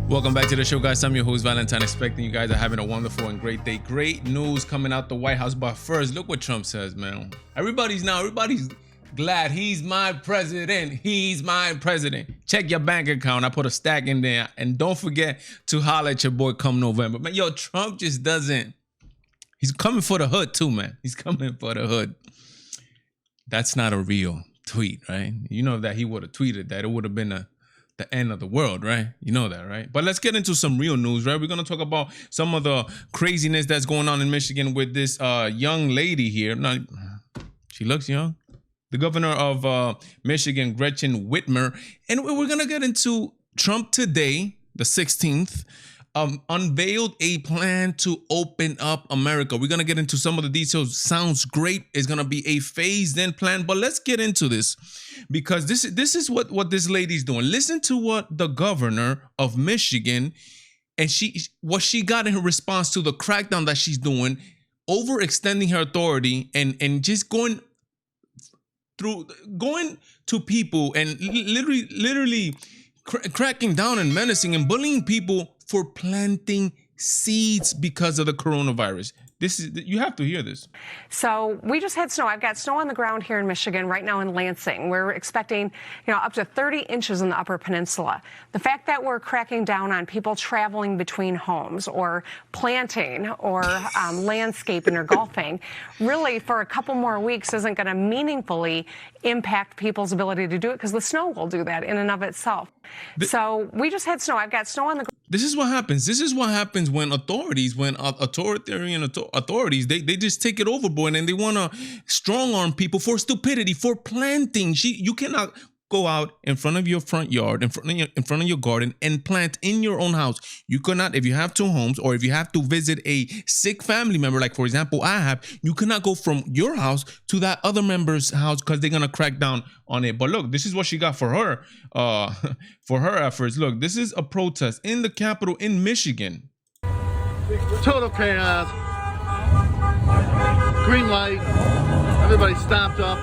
Welcome back to the show, guys. I'm your host, Valentine. Expecting you guys are having a wonderful and great day. Great news coming out the White House. But first, look what Trump says, man. Everybody's glad he's my president. He's my president. Check your bank account. I put a stack in there. And don't forget to holler at your boy come November. Man, yo, Trump just doesn't. He's coming for the hood too, man. He's coming for the hood. That's not a real tweet, right? You know that he would have tweeted that. It would have been the end of the world, right? You know that, right? But let's get into some real news, right? We're going to talk about some of the craziness that's going on in Michigan with this young lady here. She looks young. The governor of Michigan, Gretchen Whitmer. And we're going to get into Trump today, the 16th, unveiled a plan to open up America. We're going to get into some of the details. Sounds great. It's going to be a phased-in plan, but let's get into this because this is what this lady's doing. Listen to what the governor of Michigan and what she got in her response to the crackdown that she's doing, overextending her authority and just going to people and literally cracking down and menacing and bullying people for planting seeds because of the coronavirus. You have to hear this. So we just had snow. I've got snow on the ground here in Michigan right now in Lansing. We're expecting, up to 30 inches in the Upper Peninsula. The fact that we're cracking down on people traveling between homes or planting or landscaping or golfing really for a couple more weeks isn't going to meaningfully impact people's ability to do it because the snow will do that in and of itself. So we just had snow. I've got snow on the ground. This is what happens. This is what happens when authoritarian authorities, they just take it overboard and they want to strong arm people for stupidity, for planting. You cannot go out in front of your front yard, in front of your garden and plant in your own house. You cannot, if you have two homes or if you have to visit a sick family member, like for example, I have, you cannot go from your house to that other member's house because they're going to crack down on it. But look, this is what she got for her efforts. Look, this is a protest in the Capitol in Michigan. Total chaos. Green light. Everybody stopped up.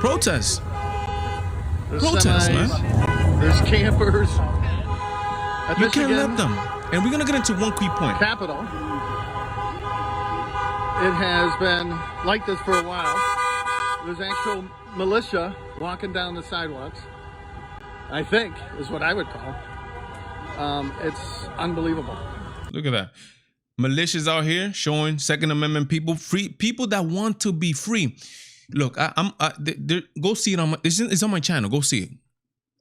Protest. There's Protest, semis, man. There's campers. You can't let them. And we're going to get into one key point. Capitol. It has been like this for a while. There's actual militia walking down the sidewalks, I think, is what I would call. It's unbelievable. Look at that. Militias out here showing Second Amendment people, free people that want to be free. Look, go see it it's on my channel. Go see it.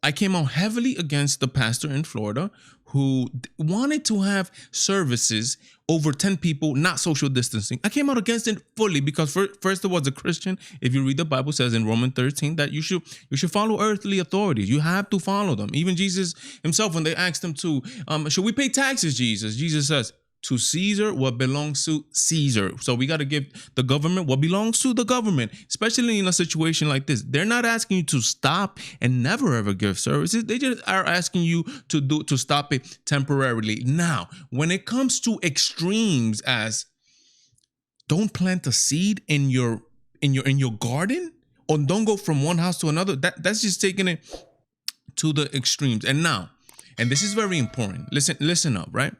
I came out heavily against the pastor in Florida who wanted to have services over 10 people, not social distancing. I came out against it fully because first of all, as a Christian, if you read the Bible, says in Romans 13 that you should follow earthly authorities. You have to follow them. Even Jesus himself, when they asked him to, should we pay taxes, Jesus? Jesus says, to Caesar what belongs to Caesar. So we got to give the government what belongs to the government, especially in a situation like this. They're not asking you to stop and never ever give services. They just are asking you to stop it temporarily. Now, when it comes to extremes as don't plant a seed in your garden or don't go from one house to another, that's just taking it to the extremes. And now, and this is very important. Listen up, right?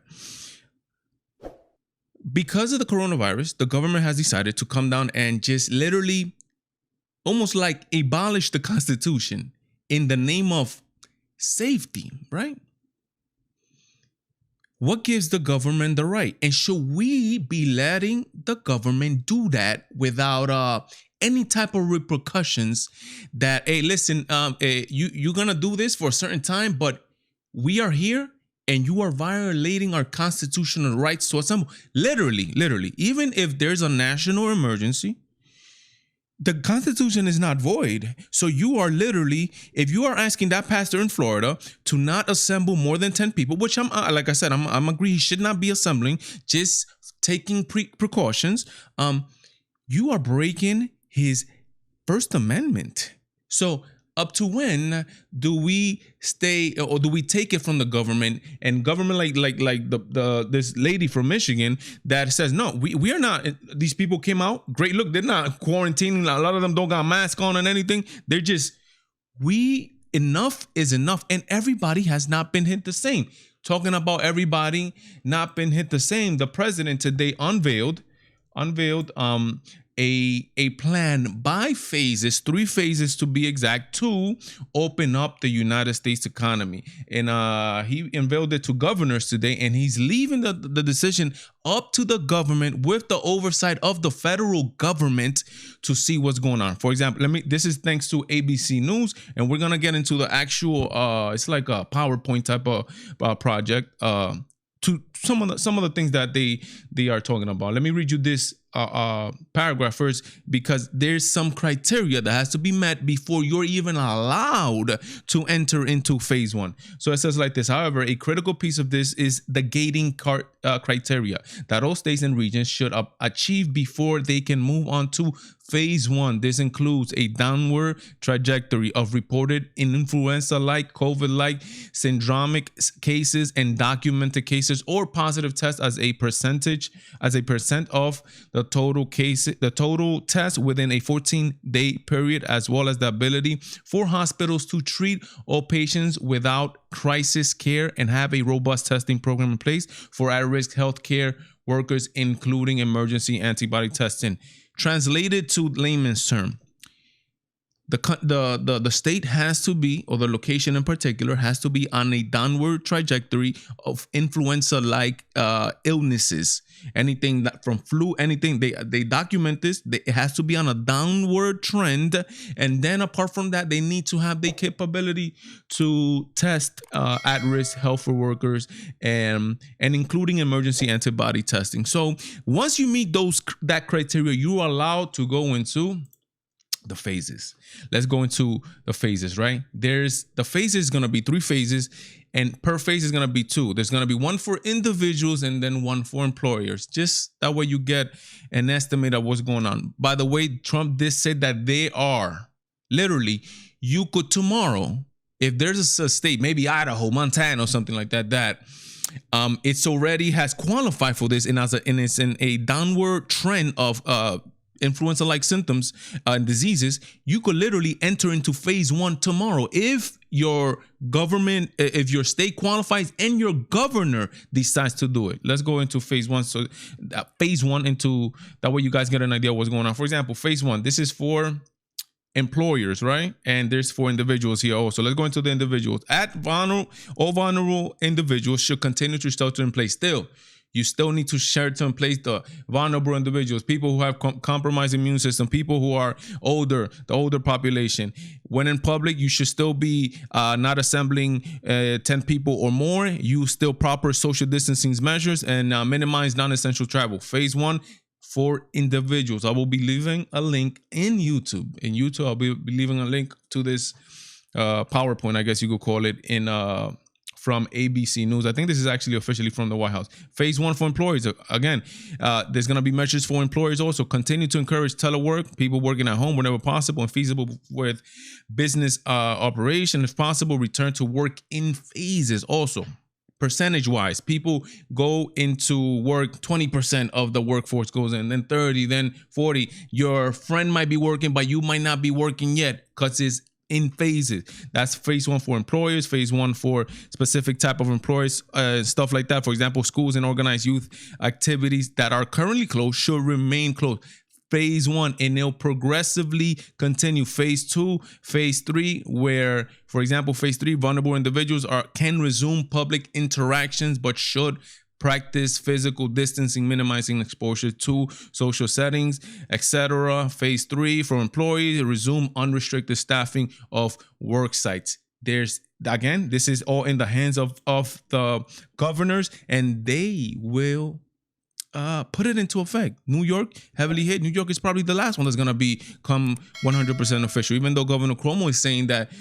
Because of the coronavirus, the government has decided to come down and just literally almost like abolish the Constitution in the name of safety, right? What gives the government the right? And should we be letting the government do that without any type of repercussions that, hey, listen, you're going to do this for a certain time, but we are here and you are violating our constitutional rights to assemble. Literally, even if there's a national emergency, the Constitution is not void. So you are literally, if you are asking that pastor in Florida to not assemble more than 10 people, which like I said, I'm agree he should not be assembling, just taking precautions, you are breaking his First Amendment. So up to when do we stay or do we take it from the government and government like this lady from Michigan that says, no, we are not. These people came out. Great. Look, they're not quarantining. A lot of them don't got masks on and anything. They're just, we enough is enough, and everybody has not been hit the same. Talking about everybody not been hit the same, the president today unveiled a plan by phases, 3 phases to be exact, to open up the United States economy. And he unveiled it to governors today, and he's leaving the decision up to the government with the oversight of the federal government to see what's going on. For example, this is thanks to ABC News, and we're gonna get into the actual it's like a PowerPoint type of project to some of the things that they are talking about. Let me read you this paragraph first, because there's some criteria that has to be met before you're even allowed to enter into phase 1. So it says like this: however, a critical piece of this is the gating criteria that all states and regions should achieve before they can move on to phase 1. This includes a downward trajectory of reported influenza-like, COVID-like, syndromic cases and documented cases, or positive tests as a percent of the total test within a 14-day period, as well as the ability for hospitals to treat all patients without crisis care and have a robust testing program in place for at-risk healthcare workers, including emergency antibody testing. Translated to layman's term, the state has to be, or the location in particular, has to be on a downward trajectory of influenza-like illnesses. Anything that from flu, anything, they document this. It has to be on a downward trend, and then apart from that, they need to have the capability to test at-risk health workers and including emergency antibody testing. So once you meet that criteria, you are allowed to go into the phases. Let's go into the phases, right? The phases is going to be 3 phases, and per phase is going to be 2. There's going to be one for individuals and then one for employers. Just that way you get an estimate of what's going on. By the way, Trump did say that they are literally, you could tomorrow, if there's a state, maybe Idaho, Montana, or something like that, it's already has qualified for this, and it's in a downward trend of influenza-like symptoms and diseases, you could literally enter into phase 1 tomorrow if your government, if your state qualifies and your governor decides to do it. Let's go into phase 1. So phase 1 into that way you guys get an idea of what's going on. For example, phase 1, this is for employers, right? And there's for individuals here also. Let's go into the individuals. All vulnerable individuals should continue to shelter in place. You still need to shelter in place the vulnerable individuals, people who have compromised immune system, people who are older, the older population. When in public, you should still be not assembling 10 people or more. You still proper social distancing measures and minimize non-essential travel. Phase 1 for individuals. I will be leaving a link in YouTube. In YouTube, I'll be leaving a link to this PowerPoint, I guess you could call it, in from ABC News. I think this is actually officially from the White House. Phase 1 for employees. Again, there's going to be measures for employers also. Continue to encourage telework, people working at home whenever possible and feasible with business operation. If possible, return to work in phases also. Percentage-wise, people go into work, 20% of the workforce goes in, then 30, then 40. Your friend might be working, but you might not be working yet because it's in phases. That's phase 1 for employers, phase 1 for specific type of employees, stuff like that. For example, schools and organized youth activities that are currently closed should remain closed. Phase 1, and it'll progressively continue. Phase 2, phase 3, where, for example, phase 3, vulnerable individuals can resume public interactions, but should practice physical distancing, minimizing exposure to social settings, etc. Phase 3 for employees, resume unrestricted staffing of work sites. This is all in the hands of the governors, and they will put it into effect. New York, heavily hit. New York is probably the last one that's going to become 100% official, even though Governor Cuomo is saying that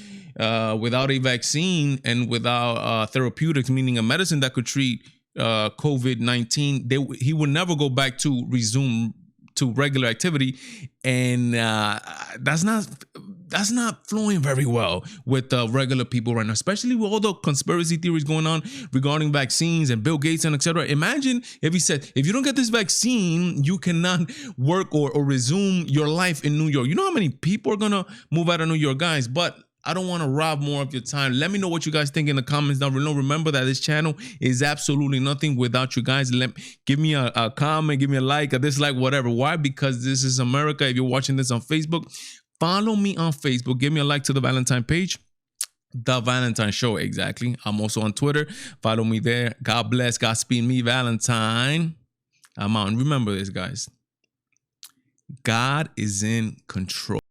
without a vaccine and without therapeutics, meaning a medicine that could treat COVID-19, he would never go back to resume to regular activity, and that's not flowing very well with regular people right now, especially with all the conspiracy theories going on regarding vaccines and Bill Gates and etc. Imagine if he said, if you don't get this vaccine, you cannot work or resume your life in New York. You know how many people are gonna move out of New York, guys? But I don't want to rob more of your time. Let me know what you guys think in the comments down below. Remember that this channel is absolutely nothing without you guys. Give me a comment, give me a like, a dislike, whatever. Why? Because this is America. If you're watching this on Facebook, follow me on Facebook. Give me a like to the Valentine page. The Valentine Show, exactly. I'm also on Twitter. Follow me there. God bless. Godspeed me, Valentine. I'm out. And remember this, guys. God is in control.